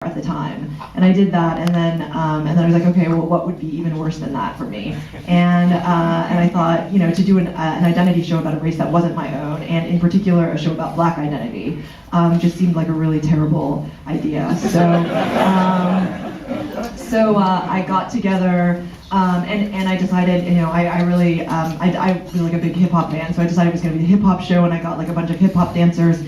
at the time, and I did that, and then I was like, okay, well, what would be even worse than that for me? And I thought, to do an identity show about a race that wasn't my own, and in particular a show about Black identity, just seemed like a really terrible idea. So I got together. And I decided, I really like a big hip hop fan, so I decided it was going to be a hip hop show, and I got like a bunch of hip hop dancers,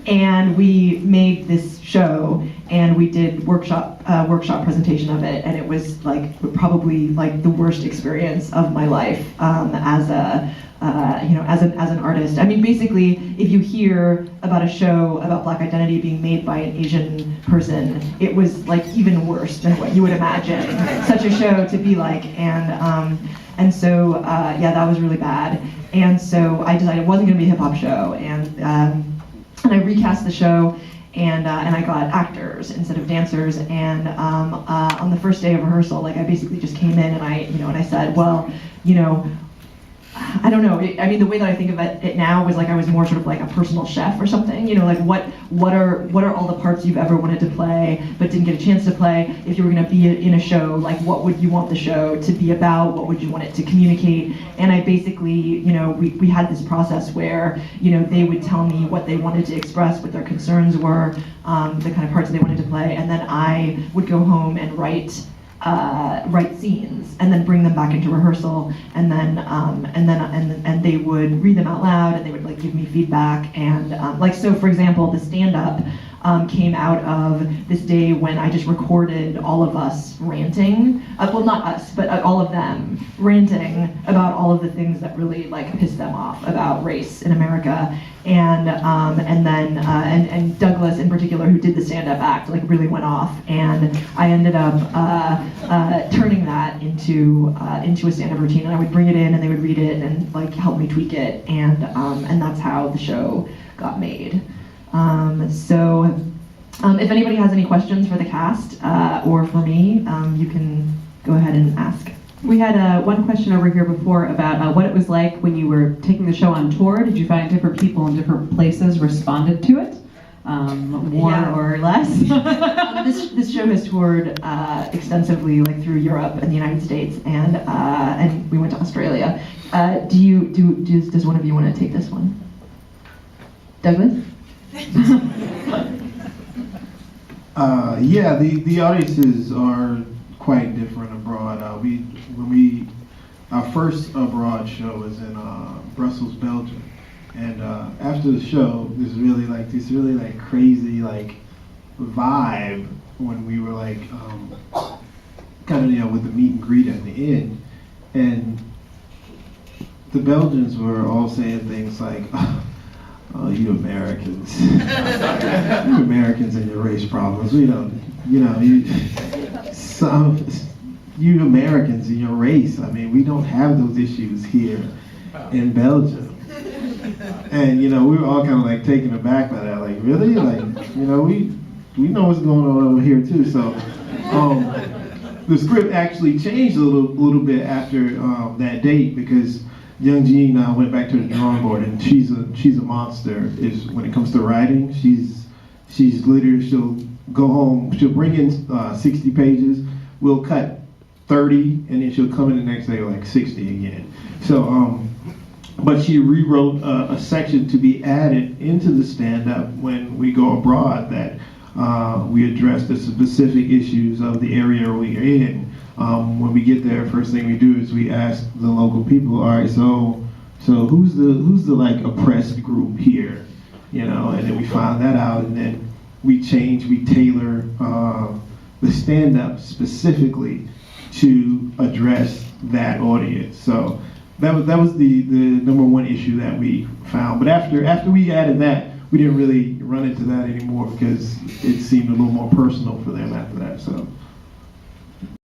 and we made this show, and we did workshop presentation of it, and it was like probably like the worst experience of my life as an artist. I mean, basically, if you hear about a show about Black identity being made by an Asian person, it was like even worse than what you would imagine such a show to be like. And so that was really bad. And so I decided it wasn't going to be a hip hop show, and I recast the show. And I got actors instead of dancers. And on the first day of rehearsal, like I basically just came in and I said, well, I don't know. I mean, the way that I think of it now was like I was more sort of like a personal chef or something. Like what are all the parts you've ever wanted to play but didn't get a chance to play? If you were going to be in a show, like what would you want the show to be about? What would you want it to communicate? And I basically, we had this process where they would tell me what they wanted to express, what their concerns were, the kind of parts they wanted to play, and then I would go home and write scenes and then bring them back into rehearsal, and then they would read them out loud, and they would like give me feedback, and so for example, the stand-up came out of this day when I just recorded all of us ranting, well, not us, but all of them ranting about all of the things that really like pissed them off about race in America, and then Douglas in particular, who did the stand-up act, like really went off, and I ended up turning that into a stand-up routine, and I would bring it in, and they would read it and like help me tweak it, and that's how the show got made. If anybody has any questions for the cast or for me, you can go ahead and ask. We had one question over here before about what it was like when you were taking the show on tour. Did you find different people in different places responded to it? More or less? This show has toured extensively, like through Europe and the United States, and we went to Australia. Does one of you want to take this one? Douglas? The audiences are quite different abroad. Our first abroad show was in Brussels, Belgium, and after the show, there's really like crazy like vibe when we were like kind of with the meet and greet at the end, and the Belgians were all saying things like, "Oh, you Americans, you Americans and your race problems. We don't, you Americans and your race. I mean, we don't have those issues here in Belgium." And we were all kind of like taken aback by that. Like, really? Like, we know what's going on over here too. So, the script actually changed a little bit after that date, because Young Jean went back to the drawing board, and she's a monster. Is when it comes to writing, she's literally, she'll go home, she'll bring in 60 pages, we'll cut 30, and then she'll come in the next day like 60 again. So but she rewrote a section to be added into the stand-up when we go abroad that we address the specific issues of the area we're in. When we get there, first thing we do is we ask the local people, all right, so who's the like oppressed group here, and then we find that out, and then we tailor the stand-up specifically to address that audience. So that was the number one issue that we found. But after we added that, we didn't really run into that anymore, because it seemed a little more personal for them after that. So.